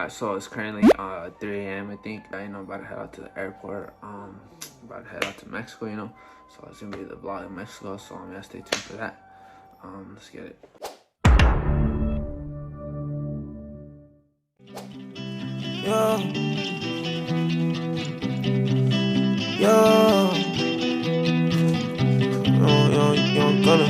So it's currently 3 a.m. I think. I'm about to head out to the airport. About to head out to Mexico, you know. So it's gonna be the vlog in Mexico. So I'm gonna stay tuned for that. Let's get it. Yo, yo, yo, gonna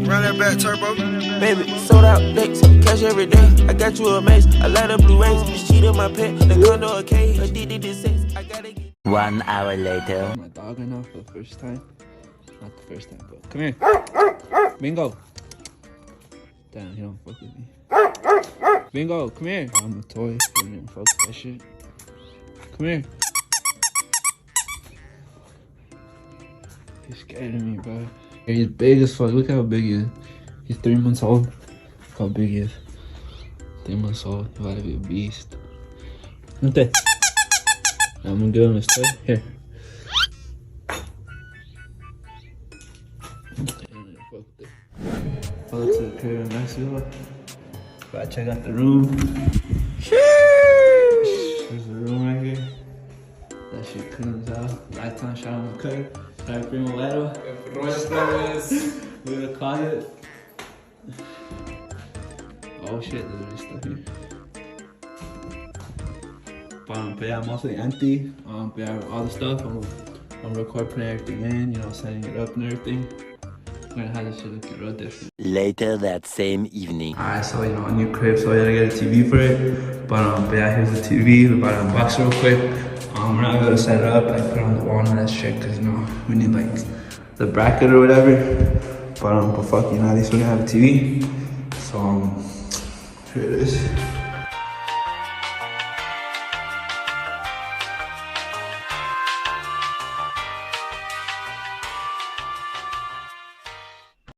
run that back, turbo. Baby, sold out dates, cash every day. I got you a mace, a lot of blue rays. This cheat on my pet, the condo a cage. Addicted to sex, I gotta get. 1 hour later. My dog right now for the first time. Not the first time, but come here. Bingo. Damn, he don't fuck with me. Bingo, come here. I'm a toy. You don't even fuck with that shit. Come here. He's scared of me, bro. He's big as fuck. Look how big he is. He's 3 months old. Look how big he is. 3 months old. He's about to be a beast. Okay. I'm gonna give him his toy. Here. Pull up to the crib in Mexico. Gotta check out the room. There's the room right here. That shit cleans out. Lifetime shot on the cutter. Trae primavera. Look at the closet. Oh shit, there's stuff here. But yeah, mostly empty. But yeah, all the stuff. I'm recording, putting everything in, you know, setting it up and everything. I'm gonna have this shit looking real different. Later that same evening. Alright, so you know, a new crib, so I gotta get a TV for it. But yeah, here's the TV. We're about to unbox it real quick. We're not gonna set it up, like put it on the wall and that shit, cause you know, we need like the bracket or whatever. But fuck, you know, at least we're gonna have a TV. So here it is.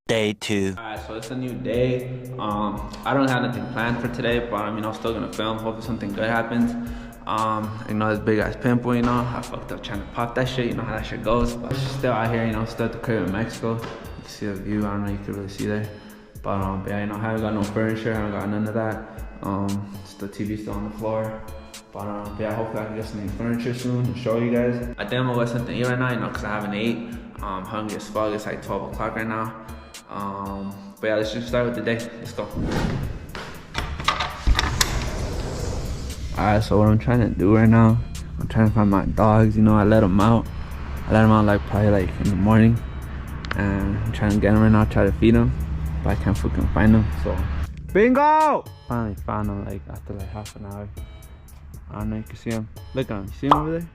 Day 2. Alright, so it's a new day. I don't have nothing planned for today, but I'm, you know, still gonna film. Hopefully something good happens. You know, this big ass pimple, you know, I fucked up trying to pop that shit. You know how that shit goes. But still out here, you know, still at the crib in Mexico. You can see the view. I don't know, you can really see there. But yeah, you know, I haven't got no furniture. I haven't got none of that. Just the TV still on the floor. But yeah, hopefully I can get some new furniture soon and show you guys. I think I'm gonna get something to eat right now, you know, cause I haven't ate. I'm hungry as fuck. It's like 12 o'clock right now. But yeah, let's just start with the day. Let's go. Alright, so what I'm trying to do right now, I'm trying to find my dogs. You know, I let them out. I let them out like probably like in the morning. And I'm trying to get them right now, try to feed them. But I can't fucking find them, so. Bingo! Finally found them like after like half an hour. I don't know, you can see them. Look at them, you see them over there?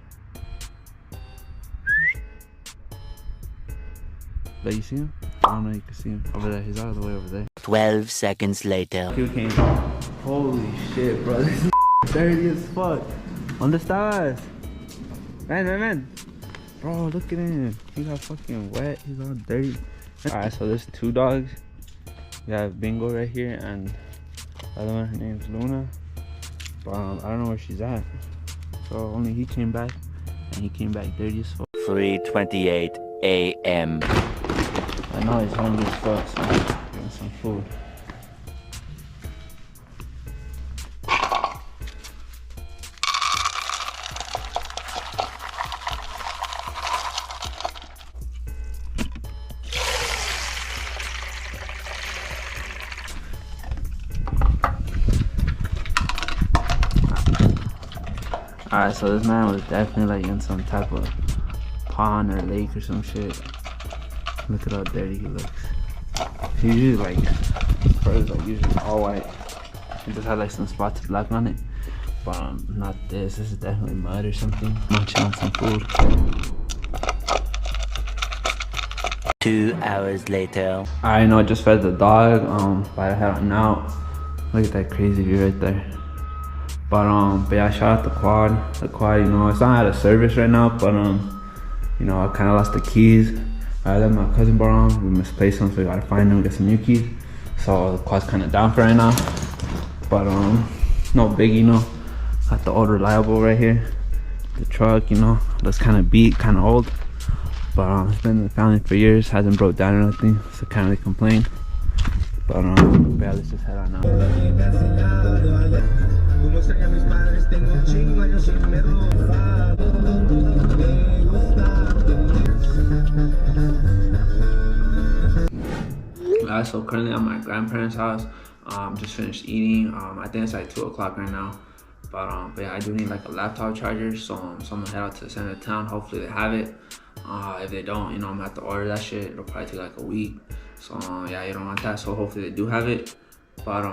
But you see him? I don't know, you can see him over there. He's all the way over there. 12 seconds later. He came. Holy shit, bro. This is dirty as fuck. On the stars. Man. Bro, look at him. He got fucking wet. He's all dirty. Alright, so there's 2 dogs. We have Bingo right here, and the other one, her name's Luna. But I don't know where she's at. So only he came back, and he came back dirty as fuck. 3:28 a.m. I know he's hungry as fuck, so I'm getting some food. Alright, so this man was definitely like in some type of pond or lake or some shit. Look at how dirty he looks. He usually like, fur is like usually all white. He just had like some spots of black on it. But not this. This is definitely mud or something. Munching on some food. 2 hours later. I know I just fed the dog. But I head on out. Look at that crazy view right there. But yeah, I shot out the quad. The quad, you know, it's not out of service right now, but you know, I kinda lost the keys. I let my cousin borrow them. We misplaced them, so we gotta find them, get some new keys. So the quad's kinda down for right now. But no biggie, you know. Got the old Reliable right here. The truck, you know, looks kinda beat, kinda old. But it's been in the family for years, hasn't broke down or nothing, so can't really complain. But yeah, let's just head on out. So currently I'm at my grandparents' house. Just finished eating. I think it's like 2 o'clock right now. But yeah, I do need like a laptop charger, so I'm gonna head out to the center of town. Hopefully they have it. If they don't, you know, I'm gonna have to order that shit. It'll probably take like a week. So yeah, you don't want that. So hopefully they do have it. But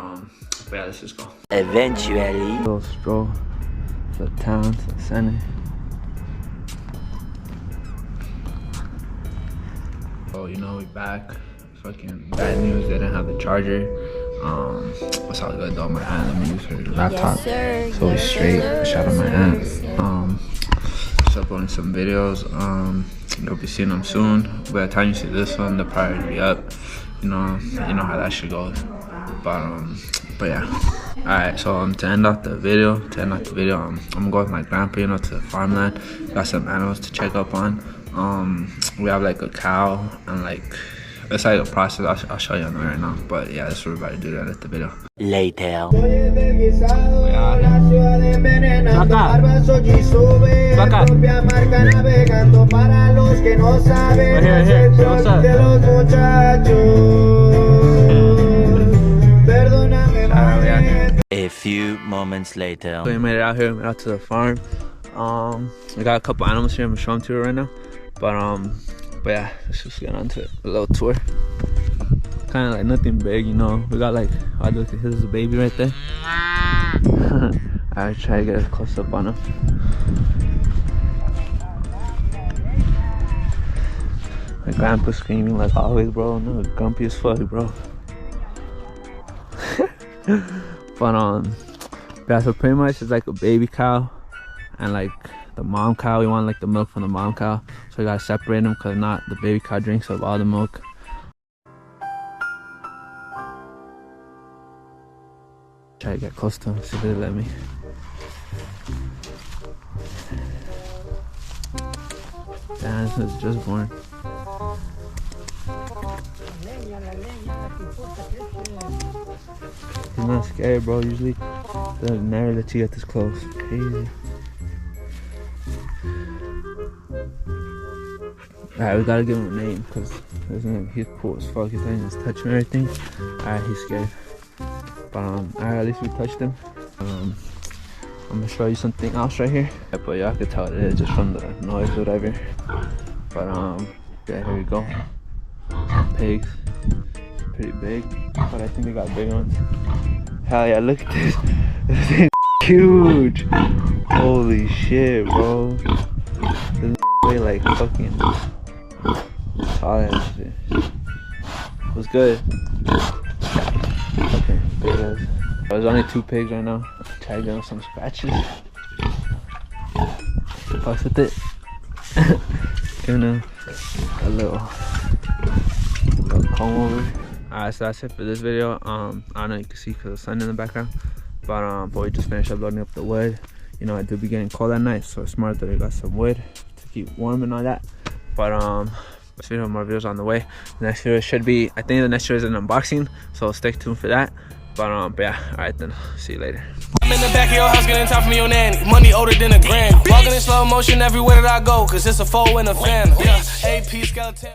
yeah, let's just go. Eventually. Little stroll to the town, to the center. Oh, you know, we back. Fucking bad news, they didn't have the charger. What's all good though? My aunt let me use her laptop, yes, so we straight. Shout out my aunt. Just uploading some videos. You'll be seeing them soon. By the time you see this one, they'll probably be up. You know how that shit goes. But yeah. All right, so to end off the video, I'm gonna go with my grandpa, you know, to the farmland. Got some animals to check up on. We have like a cow and like. It's like a process. I'll show you on there right now. But yeah, that's what we're about to do. That at the video. Later. Right here. What's up? A few moments later. So we made it out here. We made it out to the farm. We got a couple animals here. I'm gonna show them to you right now. But yeah, let's just get on to it. A little tour. Kind of like nothing big, you know. We got like, oh, look, here's a baby right there. I try to get a close up on him. My grandpa's screaming like always, bro. No, grumpy as fuck, bro. But yeah, so pretty much it's like a baby cow and like the mom cow. We want like the milk from the mom cow, so we gotta separate them because not the baby cow drinks up all the milk. Try to get close to them, see if they let me. Damn, this is just born. He's not scared, bro. Usually they'll never let you get this close. Crazy. Alright, we gotta give him a name because he's cool as fuck. He's letting us touch him and everything. Alright, he's scared. But alright, at least we touched him. I'm gonna show you something else right here. Yeah, but y'all can tell what it is just from the noise or whatever. But yeah, here we go. Pigs. Pretty big. But I think they got big ones. Hell yeah, look at this. This thing's huge. Holy shit, bro. This way like fucking tall as shit. What's good? Okay, there it is. There's only 2 pigs right now. Try to get them some scratches. Fucks with it. Giving them a little comb over. Alright, so that's it for this video. I don't know, you can see because of the sun in the background. But we just finished uploading up the wood. You know, I do be getting cold at night, so it's smart that I got some wood to keep warm and all that. But this video, more videos on the way. The next video should be, I think the next video is an unboxing, so stay tuned for that. But yeah, alright then, see you later. I'm in the back of your house getting time from your nanny. Money older than a grand. Walking in slow motion everywhere that I go, cause it's a foe and a fan. Yeah, AP skeleton.